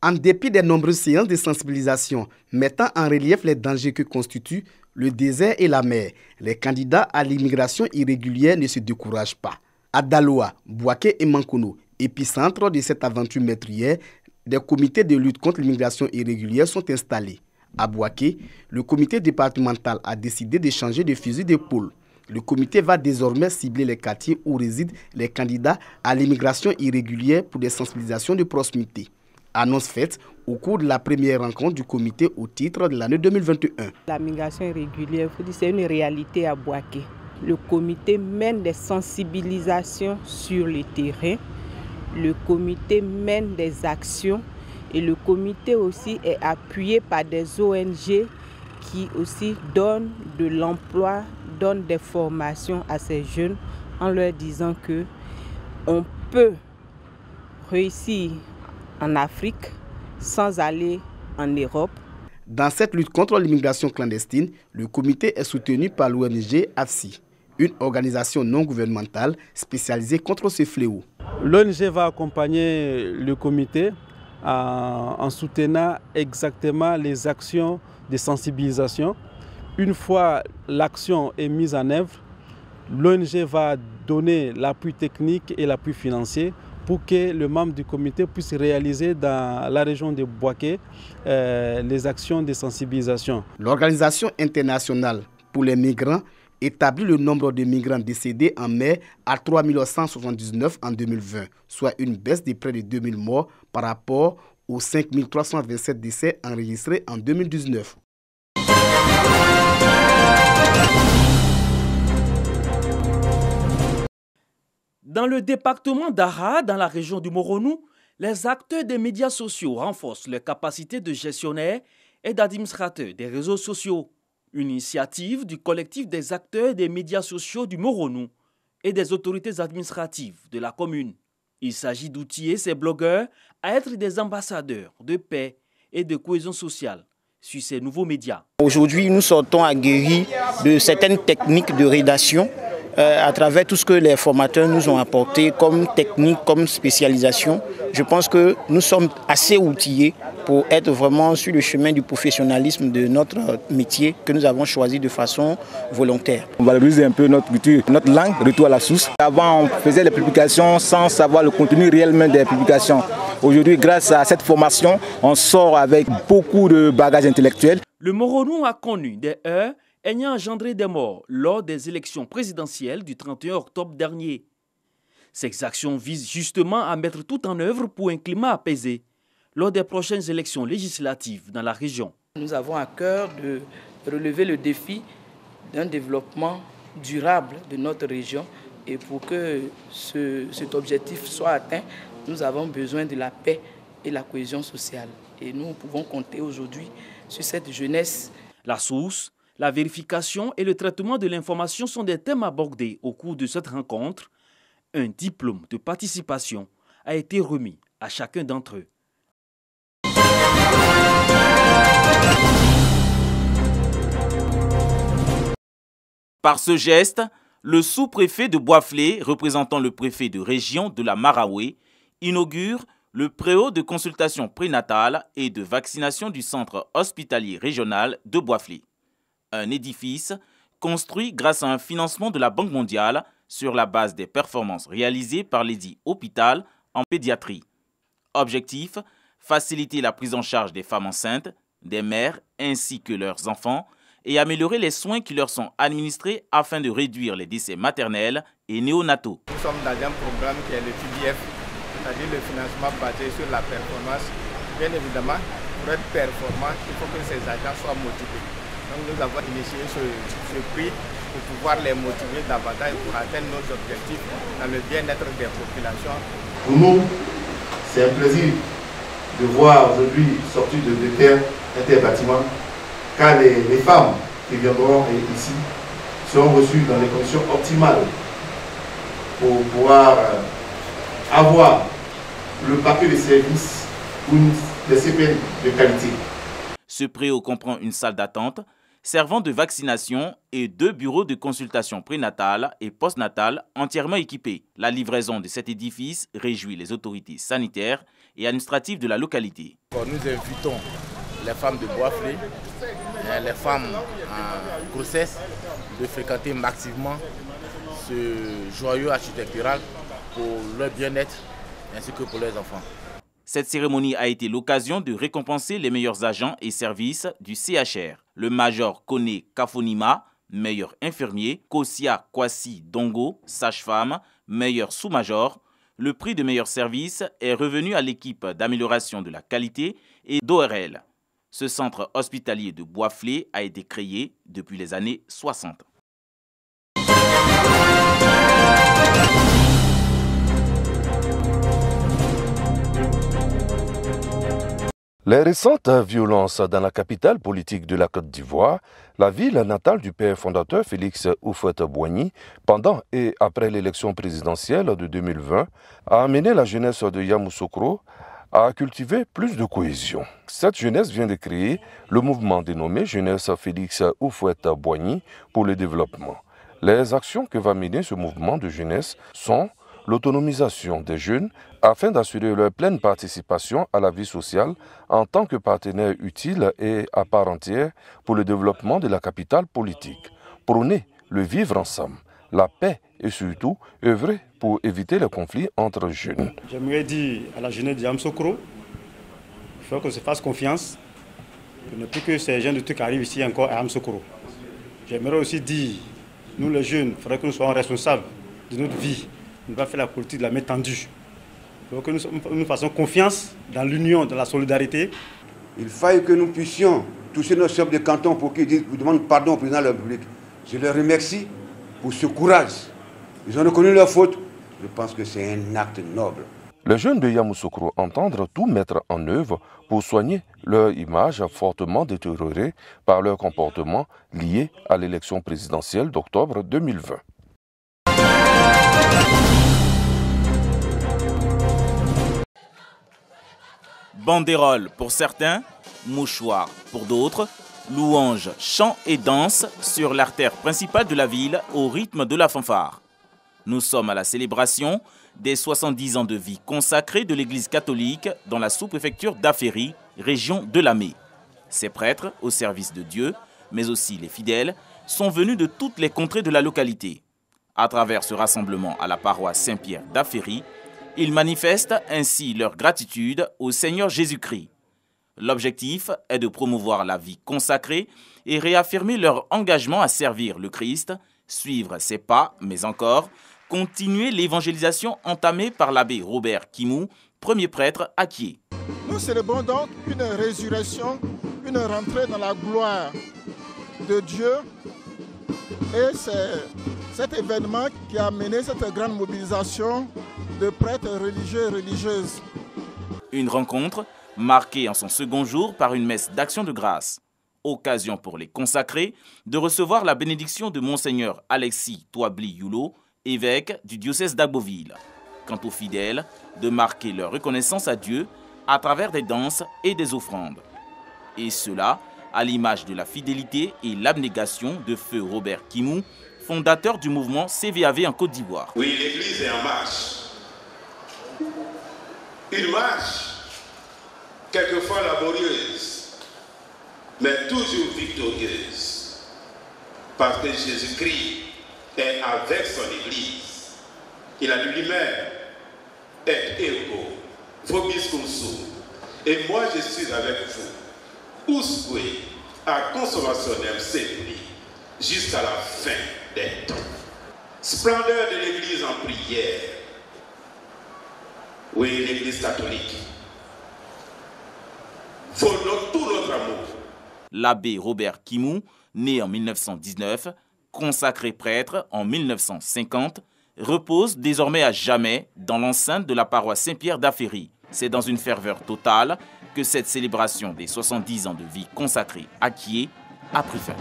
En dépit des nombreuses séances de sensibilisation mettant en relief les dangers que constituent le désert et la mer, les candidats à l'immigration irrégulière ne se découragent pas. À Daloa, Bouaké et Mankono, épicentre de cette aventure meurtrière, des comités de lutte contre l'immigration irrégulière sont installés. À Bouaké, le comité départemental a décidé de changer de fusil d'épaule. Le comité va désormais cibler les quartiers où résident les candidats à l'immigration irrégulière pour des sensibilisations de proximité. Annonce faite au cours de la première rencontre du comité au titre de l'année 2021. La migration irrégulière, c'est une réalité à Bouaké. Le comité mène des sensibilisations sur le terrain. Le comité mène des actions et le comité aussi est appuyé par des ONG qui aussi donnent de l'emploi, donnent des formations à ces jeunes en leur disant que on peut réussir en Afrique sans aller en Europe. Dans cette lutte contre l'immigration clandestine, le comité est soutenu par l'ONG AFSI, une organisation non gouvernementale spécialisée contre ce fléau. L'ONG va accompagner le comité en soutenant exactement les actions de sensibilisation. Une fois l'action est mise en œuvre, l'ONG va donner l'appui technique et l'appui financier pour que le membre du comité puisse réaliser dans la région de Bouaké les actions de sensibilisation. L'Organisation internationale pour les migrants établit le nombre de migrants décédés en mer à 3 179 en 2020, soit une baisse de près de 2000 morts par rapport aux 5 327 décès enregistrés en 2019. Dans le département d'Ara, dans la région du Moronou, les acteurs des médias sociaux renforcent leurs capacités de gestionnaires et d'administrateurs des réseaux sociaux. Une initiative du collectif des acteurs des médias sociaux du Moronou et des autorités administratives de la commune. Il s'agit d'outiller ces blogueurs à être des ambassadeurs de paix et de cohésion sociale sur ces nouveaux médias. Aujourd'hui, nous sortons aguerris de certaines techniques de rédaction à travers tout ce que les formateurs nous ont apporté comme technique, comme spécialisation. Je pense que nous sommes assez outillés pour être vraiment sur le chemin du professionnalisme de notre métier que nous avons choisi de façon volontaire. On valorise un peu notre culture, notre langue, retour à la source. Avant, on faisait les publications sans savoir le contenu réellement des publications. Aujourd'hui, grâce à cette formation, on sort avec beaucoup de bagages intellectuels. Le Moronou a connu des heurts ayant engendré des morts lors des élections présidentielles du 31 octobre dernier. Ces actions visent justement à mettre tout en œuvre pour un climat apaisé lors des prochaines élections législatives dans la région. Nous avons à cœur de relever le défi d'un développement durable de notre région et pour que cet objectif soit atteint, nous avons besoin de la paix et la cohésion sociale. Et nous pouvons compter aujourd'hui sur cette jeunesse. La source, la vérification et le traitement de l'information sont des thèmes abordés au cours de cette rencontre. Un diplôme de participation a été remis à chacun d'entre eux. Par ce geste, le sous-préfet de Boisflé, représentant le préfet de région de la Maraoué, inaugure le préau de consultation prénatale et de vaccination du centre hospitalier régional de Boisflé. Un édifice construit grâce à un financement de la Banque mondiale sur la base des performances réalisées par l'édit hôpital en pédiatrie. Objectif, faciliter la prise en charge des femmes enceintes, des mères ainsi que leurs enfants et améliorer les soins qui leur sont administrés afin de réduire les décès maternels et néonataux. Nous sommes dans un programme qui est le PDF, c'est-à-dire le financement basé sur la performance. Bien évidemment, pour être performant, il faut que ces agents soient motivés. Donc nous avons initié ce prix pour pouvoir les motiver davantage pour atteindre nos objectifs dans le bien-être des populations. Pour nous, c'est un plaisir de voir aujourd'hui sortir de terre interbâtiments, car les femmes qui viendront ici seront reçues dans des conditions optimales pour pouvoir avoir le paquet de services ou des CPN de qualité. Ce préau comprend une salle d'attente, servant de vaccination et 2 bureaux de consultation prénatale et postnatale entièrement équipés. La livraison de cet édifice réjouit les autorités sanitaires et administratives de la localité. Nous invitons les femmes de Bois-Flé, les femmes en grossesse, de fréquenter massivement ce joyau architectural pour leur bien-être ainsi que pour leurs enfants. Cette cérémonie a été l'occasion de récompenser les meilleurs agents et services du CHR. Le major Kone Kafonima, meilleur infirmier, Kosia Kwasi Dongo, sage-femme, meilleur sous-major. Le prix de meilleur service est revenu à l'équipe d'amélioration de la qualité et d'ORL. Ce centre hospitalier de Bois-Flé a été créé depuis les années 60. Les récentes violences dans la capitale politique de la Côte d'Ivoire, la ville natale du père fondateur Félix Houphouët-Boigny, pendant et après l'élection présidentielle de 2020, a amené la jeunesse de Yamoussoukro à cultiver plus de cohésion. Cette jeunesse vient de créer le mouvement dénommé Jeunesse Félix Houphouët-Boigny pour le développement. Les actions que va mener ce mouvement de jeunesse sont l'autonomisation des jeunes afin d'assurer leur pleine participation à la vie sociale en tant que partenaire utile et à part entière pour le développement de la capitale politique, prôner le vivre ensemble, la paix et surtout œuvrer pour éviter les conflits entre jeunes. J'aimerais dire à la jeunesse de Yamoussoukro, il faut qu'on se fasse confiance pour ne plus que ces gens de trucs arrivent ici encore à Yamoussoukro. J'aimerais aussi dire, nous les jeunes, il faudrait que nous soyons responsables de notre vie. On va faire la politique de la main tendue. Il faut que nous fassions confiance dans l'union, dans la solidarité. Il faille que nous puissions toucher nos chefs de canton pour qu'ils demandent pardon au président de la République. Je les remercie pour ce courage. Ils ont reconnu leur faute. Je pense que c'est un acte noble. Les jeunes de Yamoussoukro entendent tout mettre en œuvre pour soigner leur image fortement détériorée par leur comportement lié à l'élection présidentielle d'octobre 2020. Banderole pour certains, mouchoir pour d'autres, louanges, chants et danses sur l'artère principale de la ville au rythme de la fanfare. Nous sommes à la célébration des 70 ans de vie consacrée de l'Église catholique dans la sous-préfecture d'Aféry, région de Lamé. Ces prêtres, au service de Dieu, mais aussi les fidèles, sont venus de toutes les contrées de la localité. À travers ce rassemblement à la paroisse Saint-Pierre d'Aféry, ils manifestent ainsi leur gratitude au Seigneur Jésus-Christ. L'objectif est de promouvoir la vie consacrée et réaffirmer leur engagement à servir le Christ, suivre ses pas, mais encore continuer l'évangélisation entamée par l'abbé Robert Kimou, premier prêtre à Kié. Nous célébrons donc une résurrection, une rentrée dans la gloire de Dieu. Et c'est cet événement qui a mené cette grande mobilisation de prêtres religieux et religieuses. Une rencontre marquée en son second jour par une messe d'action de grâce. Occasion pour les consacrés de recevoir la bénédiction de Monseigneur Alexis Touabli Yulo, évêque du diocèse d'Agboville. Quant aux fidèles, de marquer leur reconnaissance à Dieu à travers des danses et des offrandes. Et cela à l'image de la fidélité et l'abnégation de feu Robert Kimou, fondateur du mouvement CVAV en Côte d'Ivoire. Oui, l'Église est en marche. Une marche, quelquefois laborieuse, mais toujours victorieuse. Parce que Jésus-Christ est avec son Église. Il a lui-même est ego, vobiscum sum. Et moi je suis avec vous. Usque a consolationem seculi jusqu'à la fin des temps. Splendeur de l'Église en prière. Oui, l'Église catholique. Faut tout notre amour. L'abbé Robert Kimou, né en 1919, consacré prêtre en 1950, repose désormais à jamais dans l'enceinte de la paroisse Saint-Pierre d'Aféry. C'est dans une ferveur totale que cette célébration des 70 ans de vie consacrée à Kié a pris fin.